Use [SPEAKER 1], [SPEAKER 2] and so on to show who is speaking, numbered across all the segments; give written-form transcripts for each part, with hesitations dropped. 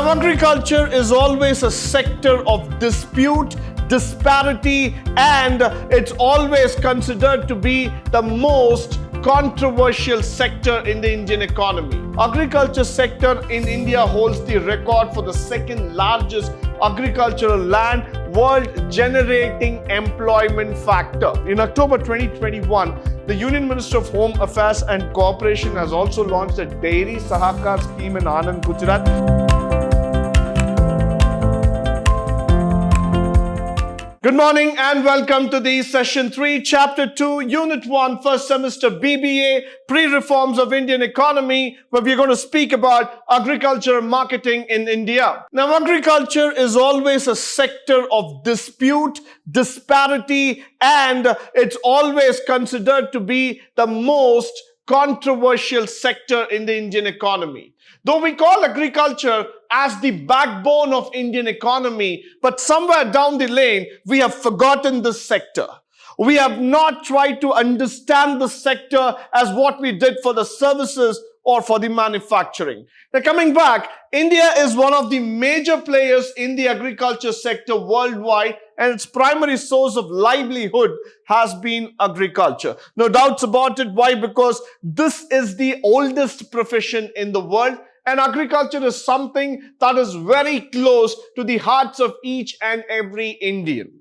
[SPEAKER 1] Now, agriculture is always a sector of dispute, disparity, and it's always considered to be the most controversial sector in the Indian economy. Agriculture sector in India holds the record for the second largest agricultural land world generating employment factor. In October 2021, the Union Minister of Home Affairs and Cooperation has also launched a Dairy Sahakar scheme in Anand, Gujarat. Good morning and welcome to the Session 3, Chapter 2, Unit 1, First Semester B.Ba, Pre-Reforms of Indian Economy, where we're going to speak about agriculture marketing in India. Now, agriculture is always a sector of dispute, disparity, and it's always considered to be the most controversial sector in the Indian economy. Though we call agriculture as the backbone of Indian economy, but somewhere down the lane, we have forgotten this sector. We have not tried to understand the sector as what we did for the services or for the manufacturing. Now, coming back, India is one of the major players in the agriculture sector worldwide, and its primary source of livelihood has been agriculture. No doubts about it. Why? Because this is the oldest profession in the world, and agriculture is something that is very close to the hearts of each and every Indian.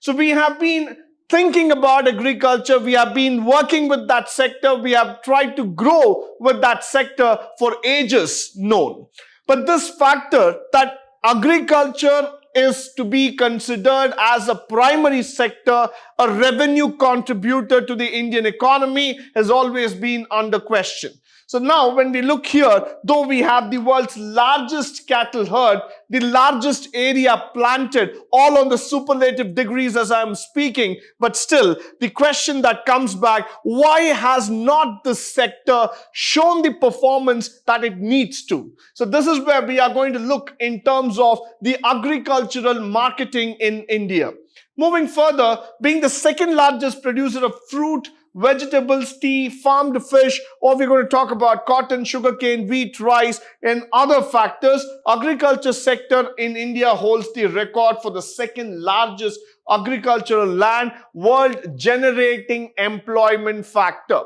[SPEAKER 1] So we have been thinking about agriculture, we have been working with that sector, we have tried to grow with that sector for ages known. But this factor that agriculture is to be considered as a primary sector, a revenue contributor to the Indian economy, has always been under question. So now when we look here, though we have the world's largest cattle herd, the largest area planted, all on the superlative degrees as I am speaking, but still the question that comes back, why has not this sector shown the performance that it needs to? So this is where we are going to look in terms of the agricultural marketing in India. Moving further, being the second largest producer of fruit, vegetables, tea, farmed fish, or we're going to talk about cotton, sugarcane, wheat, rice, and other factors, agriculture sector in India holds the record for the second largest agricultural land world generating employment factor.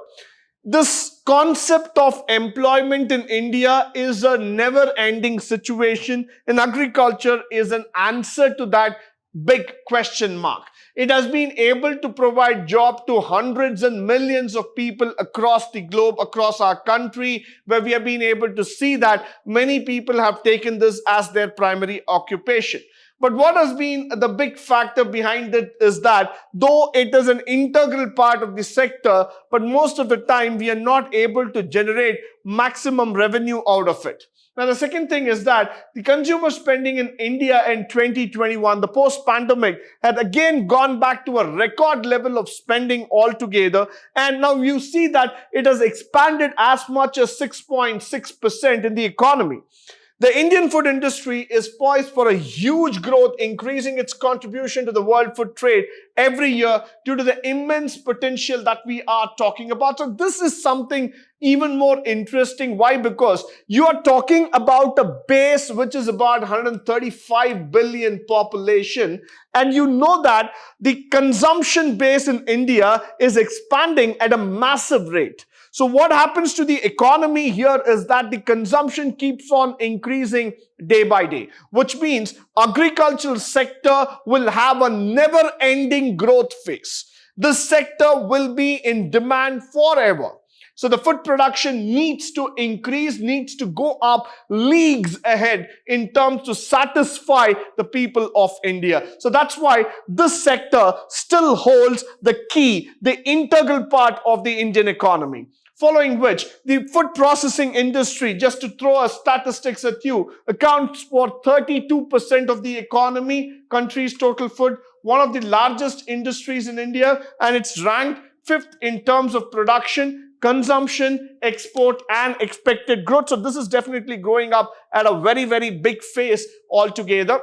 [SPEAKER 1] This concept of employment in India is a never-ending situation, and agriculture is an answer to that big question mark. It has been able to provide job to hundreds and millions of people across the globe, across our country, where we have been able to see that many people have taken this as their primary occupation. But what has been the big factor behind it is that though it is an integral part of the sector, but most of the time we are not able to generate maximum revenue out of it. Now, the second thing is that the consumer spending in India in 2021, the post-pandemic, had again gone back to a record level of spending altogether. And now you see that it has expanded as much as 6.6% in the economy. The Indian food industry is poised for a huge growth, increasing its contribution to the world food trade every year due to the immense potential that we are talking about. So this is something even more interesting. Why? Because you are talking about a base which is about 135 billion population, and you know that the consumption base in India is expanding at a massive rate. So what happens to the economy here is that the consumption keeps on increasing day by day, which means agricultural sector will have a never-ending growth phase. This sector will be in demand forever. So the food production needs to increase, needs to go up leagues ahead in terms to satisfy the people of India. So that's why this sector still holds the key, the integral part of the Indian economy. Following which, the food processing industry, just to throw a statistics at you, accounts for 32% of the economy, country's total food, one of the largest industries in India, and it's ranked 5th in terms of production, consumption, export, and expected growth. So this is definitely growing up at a very, very big phase altogether.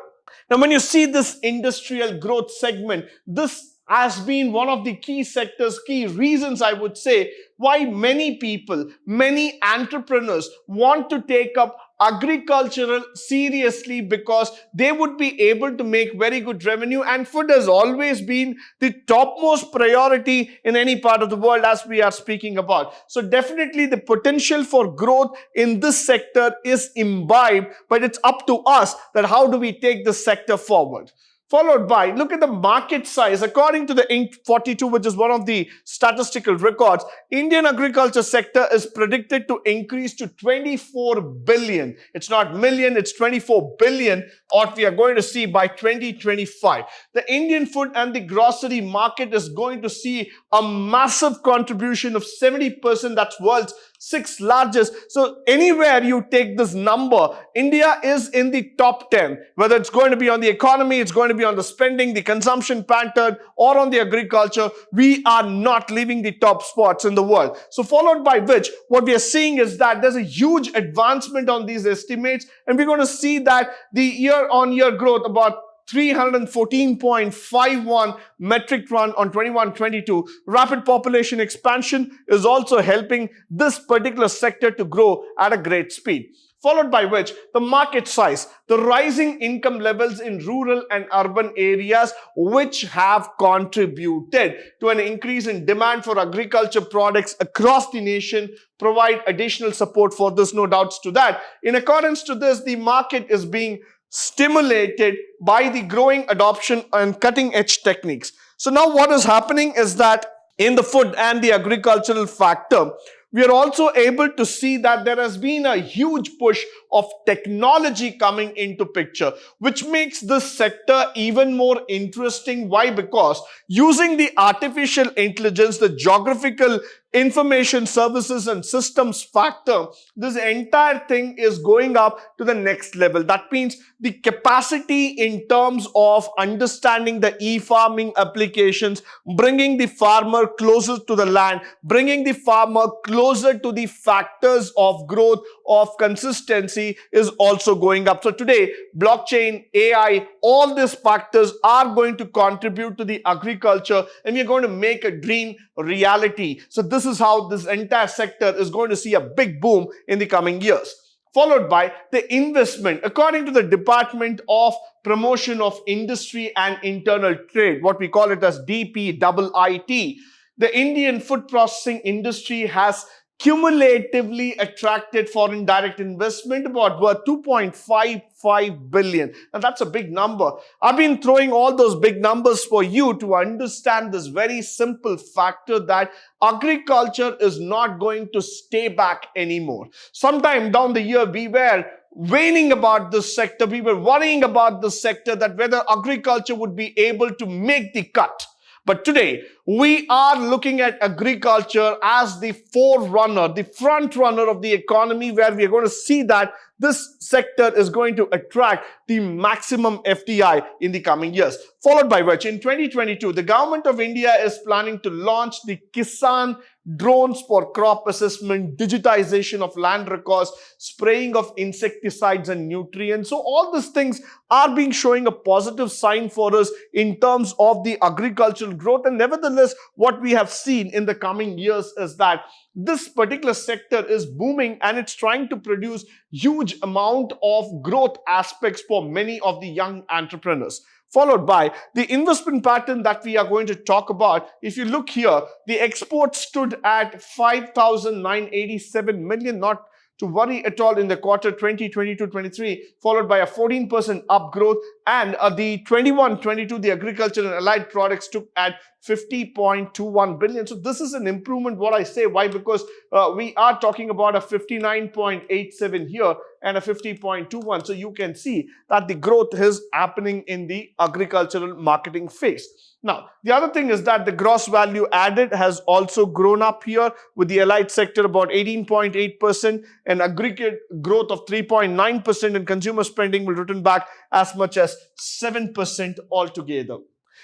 [SPEAKER 1] Now, when you see this industrial growth segment, this has been one of the key sectors, key reasons I would say why many people, many entrepreneurs want to take up agricultural seriously because they would be able to make very good revenue, and food has always been the topmost priority in any part of the world as we are speaking about. So definitely the potential for growth in this sector is imbibed, but it's up to us that how do we take this sector forward. Followed by, look at the market size. According to the Inc. 42, which is one of the statistical records, Indian agriculture sector is predicted to increase to 24 billion. It's not million, it's 24 billion, what we are going to see by 2025. The Indian food and the grocery market is going to see a massive contribution of 70%. That's world's sixth largest. So anywhere you take this number, India is in the top 10. Whether it's going to be on the economy, it's going to be on the spending, the consumption pattern, or on the agriculture, we are not leaving the top spots in the world. So followed by which, what we are seeing is that there's a huge advancement on these estimates, and we're going to see that the year-on-year growth about 314.51 metric ton on 21-22. Rapid population expansion is also helping this particular sector to grow at a great speed. Followed by which, the market size, the rising income levels in rural and urban areas, which have contributed to an increase in demand for agriculture products across the nation, provide additional support for this, no doubts to that. In accordance to this, the market is being stimulated by the growing adoption and cutting-edge techniques. So now what is happening is that in the food and the agricultural factor, we are also able to see that there has been a huge push of technology coming into picture, which makes this sector even more interesting. Why? Because using the artificial intelligence, the geographical information services and systems factor, this entire thing is going up to the next level. That means the capacity in terms of understanding the e-farming applications, bringing the farmer closer to the land, bringing the farmer closer to the factors of growth, of consistency, is also going up. So today, blockchain, AI, all these factors are going to contribute to the agriculture, and we're going to make a dream reality. So this is how this entire sector is going to see a big boom in the coming years. Followed by the investment. According to the Department of Promotion of Industry and Internal Trade, what we call it as DPIIT, the Indian food processing industry has cumulatively attracted foreign direct investment about worth 2.55 billion. And that's a big number. I've been throwing all those big numbers for you to understand this very simple factor that agriculture is not going to stay back anymore. Sometime down the year, we were waning about this sector. We were worrying about this sector, that whether agriculture would be able to make the cut. But today, we are looking at agriculture as the forerunner, the front runner of the economy, where we are going to see that this sector is going to attract the maximum FDI in the coming years. Followed by which, in 2022, the government of India is planning to launch the Kisan drones for crop assessment, digitization of land records, spraying of insecticides and nutrients. So all these things are being showing a positive sign for us in terms of the agricultural growth. And nevertheless, what we have seen in the coming years is that this particular sector is booming, and it's trying to produce huge amount of growth aspects for many of the young entrepreneurs. Followed by the investment pattern that we are going to talk about. If you look here, the exports stood at 5,987 million, not to worry at all in the quarter 2022-23, followed by a 14% up growth, and the 21-22, the agriculture and allied products took at 50.21 billion. So this is an improvement, what I say. Why? Because we are talking about a 59.87 here and a 50.21. So you can see that the growth is happening in the agricultural marketing phase. Now, the other thing is that the gross value added has also grown up here, with the allied sector about 18.8% and aggregate growth of 3.9%, and consumer spending will return back as much as 7% altogether.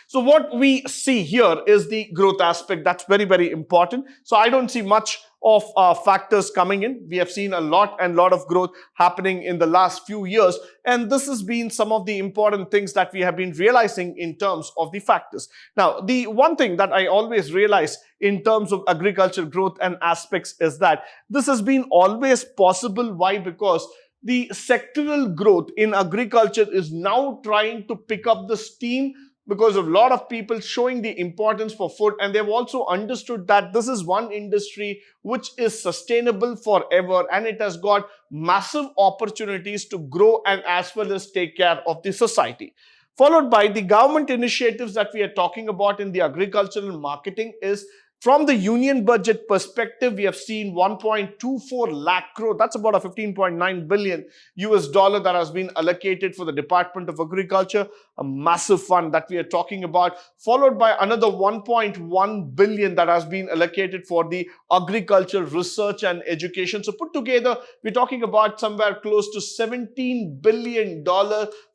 [SPEAKER 1] So what we see here is the growth aspect. That's very, very important. So I don't see much of factors coming in. We have seen a lot of growth happening in the last few years. And this has been some of the important things that we have been realizing in terms of the factors. Now, the one thing that I always realize in terms of agricultural growth and aspects is that this has been always possible. Why? Because the sectoral growth in agriculture is now trying to pick up the steam because of a lot of people showing the importance for food, and they've also understood that this is one industry which is sustainable forever, and it has got massive opportunities to grow and as well as take care of the society. Followed by the government initiatives that we are talking about in the agricultural marketing is, from the union budget perspective, we have seen 1.24 lakh crore. That's about a 15.9 billion US dollar that has been allocated for the Department of Agriculture, a massive fund that we are talking about, followed by another 1.1 billion that has been allocated for the agriculture research and education. So put together, we're talking about somewhere close to $17 billion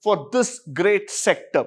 [SPEAKER 1] for this great sector.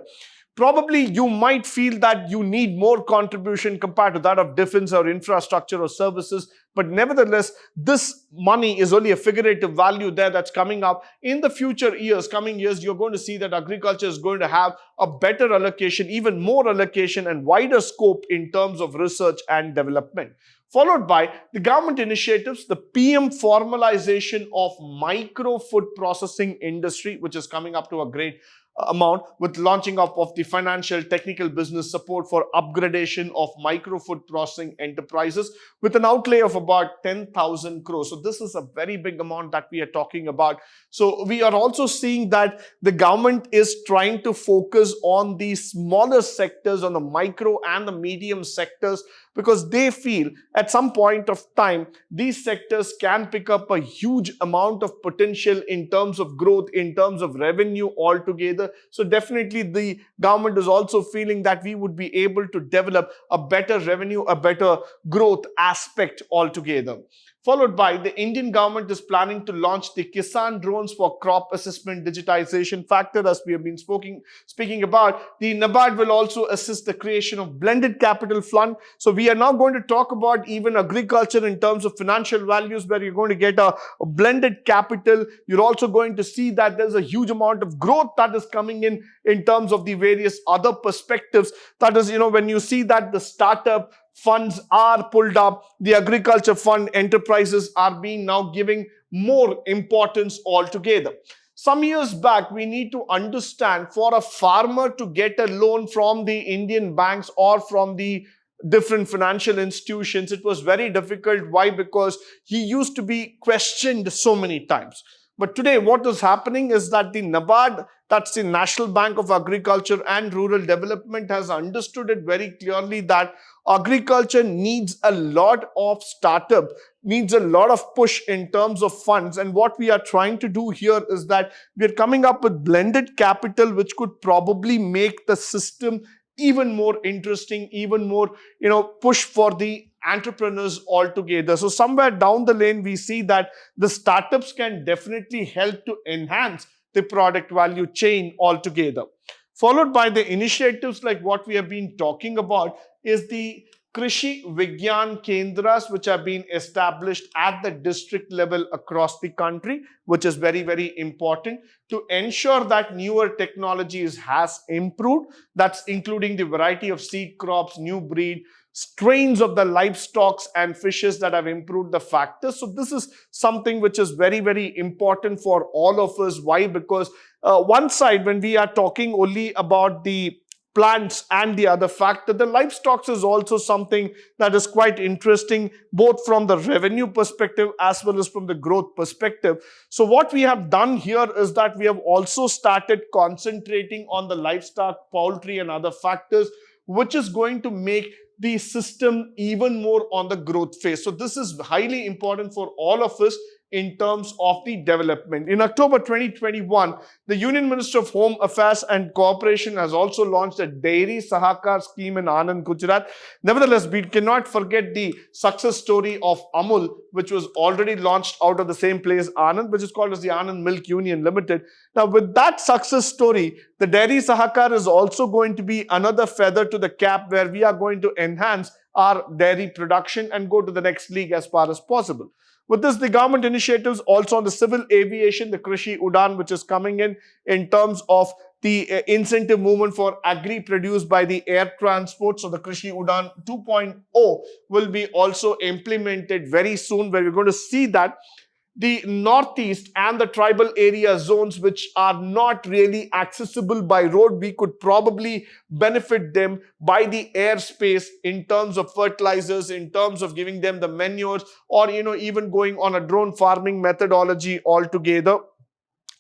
[SPEAKER 1] Probably you might feel that you need more contribution compared to that of defense or infrastructure or services, but nevertheless, this money is only a figurative value there that's coming up. In the future years, coming years, you're going to see that agriculture is going to have a better allocation, even more allocation and wider scope in terms of research and development. Followed by the government initiatives, the PM formalization of micro food processing industry, which is coming up to a great amount, with launching up of the financial technical business support for upgradation of micro food processing enterprises with an outlay of about 10,000 crores. So this is a very big amount that we are talking about. So we are also seeing that the government is trying to focus on the smaller sectors, on the micro and the medium sectors, because they feel at some point of time, these sectors can pick up a huge amount of potential in terms of growth, in terms of revenue altogether. So definitely the government is also feeling that we would be able to develop a better revenue, a better growth aspect altogether. Followed by the Indian government is planning to launch the Kisan drones for crop assessment digitization factor, as we have been speaking about. The NABARD will also assist the creation of blended capital fund. So we are now going to talk about even agriculture in terms of financial values, where you're going to get a blended capital. You're also going to see that there's a huge amount of growth that is coming in terms of the various other perspectives. That is, when you see that the startup funds are pulled up, the agriculture fund enterprises are being now giving more importance altogether. Some years back, we need to understand, for a farmer to get a loan from the Indian banks or from the different financial institutions, it was very difficult. Why? Because he used to be questioned so many times. But today, what is happening is that the NABARD, that's the National Bank of Agriculture and Rural Development, has understood it very clearly that agriculture needs a lot of startup, needs a lot of push in terms of funds. And what we are trying to do here is that we are coming up with blended capital, which could probably make the system even more interesting, even more, push for the entrepreneurs altogether. So somewhere down the lane, we see that the startups can definitely help to enhance the product value chain altogether. Followed by the initiatives like what we have been talking about is the Krishi Vigyan Kendras, which have been established at the district level across the country, which is very, very important to ensure that newer technologies has improved. That's including the variety of seed crops, new breed, strains of the livestock and fishes that have improved the factors. So this is something which is very, very important for all of us. Why? Because one side, when we are talking only about the plants and the other factor, the livestock is also something that is quite interesting, both from the revenue perspective as well as from the growth perspective. So what we have done here is that we have also started concentrating on the livestock, poultry and other factors, which is going to make the system even more on the growth phase. So this is highly important for all of us in terms of the development. In October 2021, the Union Minister of Home Affairs and Cooperation has also launched a dairy Sahakar scheme in Anand, Gujarat. Nevertheless, we cannot forget the success story of Amul, which was already launched out of the same place, Anand, which is called as the Anand Milk Union Limited. Now, with that success story, the dairy Sahakar is also going to be another feather to the cap, where we are going to enhance our dairy production and go to the next league as far as possible. With this, the government initiatives also on the civil aviation, the Krishi Udan, which is coming in terms of the incentive movement for agri produced by the air transport. So the Krishi Udan 2.0 will be also implemented very soon, where we're going to see that the northeast and the tribal area zones which are not really accessible by road, we could probably benefit them by the airspace in terms of fertilizers, in terms of giving them the manures, or even going on a drone farming methodology altogether.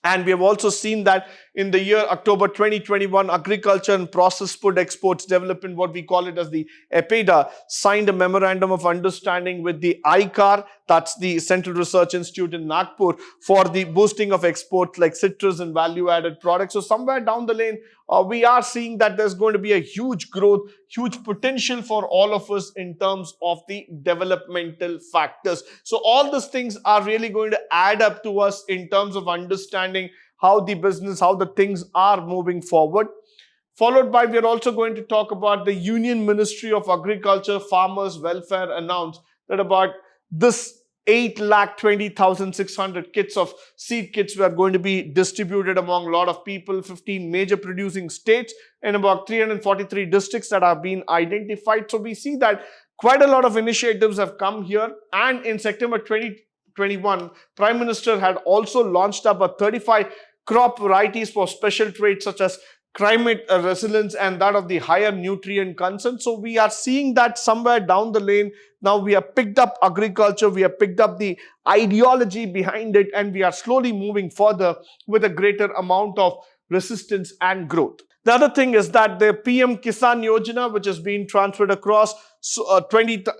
[SPEAKER 1] And we have also seen that in the year October 2021, Agriculture and Processed Food Exports Development, what we call it as the APTITUDE, signed a memorandum of understanding with the ICAR, that's the Central Research Institute in Nagpur, for the boosting of exports like citrus and value-added products. So somewhere down the lane, we are seeing that there's going to be a huge growth, huge potential for all of us in terms of the developmental factors. So all these things are really going to add up to us in terms of understanding how the business, how the things are moving forward. Followed by, we are also going to talk about the Union Ministry of Agriculture Farmers Welfare announced that about this 8,20,600 kits of seed kits were going to be distributed among a lot of people, 15 major producing states and about 343 districts that have been identified. So we see that quite a lot of initiatives have come here. And in September 2021, Prime Minister had also launched up a 35 crop varieties for special traits such as climate resilience and that of the higher nutrient content. So we are seeing that somewhere down the lane, now we have picked up agriculture, we have picked up the ideology behind it, and we are slowly moving further with a greater amount of resistance and growth. The other thing is that the PM Kisan Yojana, which has been transferred across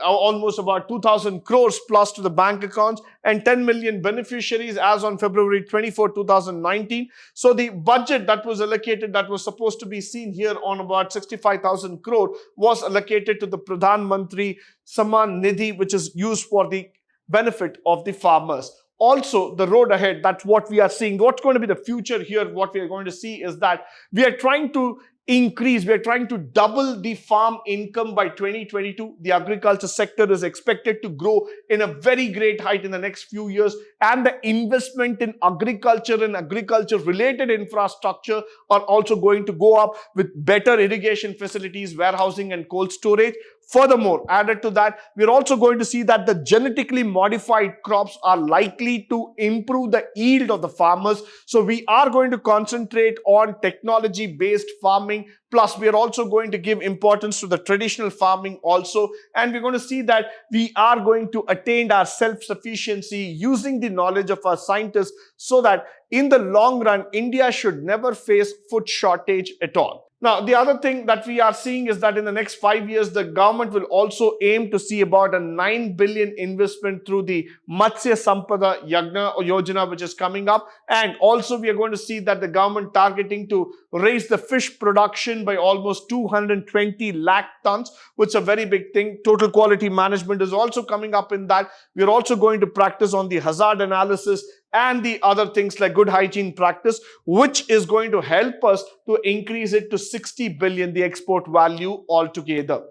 [SPEAKER 1] almost about 2,000 crores plus to the bank accounts and 10 million beneficiaries as on February 24, 2019. So the budget that was allocated, that was supposed to be seen here on about 65,000 crore, was allocated to the Pradhan Mantri Samman Nidhi, which is used for the benefit of the farmers. Also, the road ahead, that's what we are seeing. What's going to be the future here, what we are going to see is that we are trying to increase, we are trying to double the farm income by 2022. The agriculture sector is expected to grow in a very great height in the next few years, and the investment in agriculture and agriculture related infrastructure are also going to go up with better irrigation facilities, warehousing and cold storage. Furthermore, added to that, we're also going to see that the genetically modified crops are likely to improve the yield of the farmers. So we are going to concentrate on technology-based farming. Plus, we are also going to give importance to the traditional farming also. And we're going to see that we are going to attain our self-sufficiency using the knowledge of our scientists, so that in the long run, India should never face food shortage at all. Now, the other thing that we are seeing is that in the next 5 years, the government will also aim to see about a 9 billion investment through the Matsya Sampada Yojana, which is coming up. And also, we are going to see that the government targeting to raise the fish production by almost 220 lakh tons, which is a very big thing. Total quality management is also coming up in that. We are also going to practice on the hazard analysis and the other things like good hygiene practice, which is going to help us to increase it to 60 billion, the export value altogether.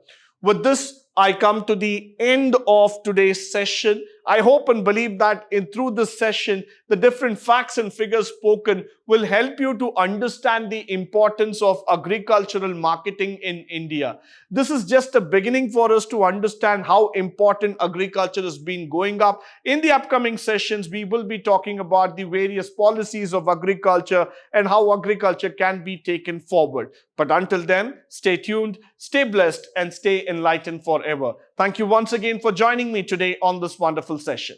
[SPEAKER 1] With this, I come to the end of today's session. I hope and believe that through this session, the different facts and figures spoken will help you to understand the importance of agricultural marketing in India. This is just a beginning for us to understand how important agriculture has been going up. In the upcoming sessions, we will be talking about the various policies of agriculture and how agriculture can be taken forward. But until then, stay tuned, stay blessed, and stay enlightened forever. Thank you once again for joining me today on this wonderful session.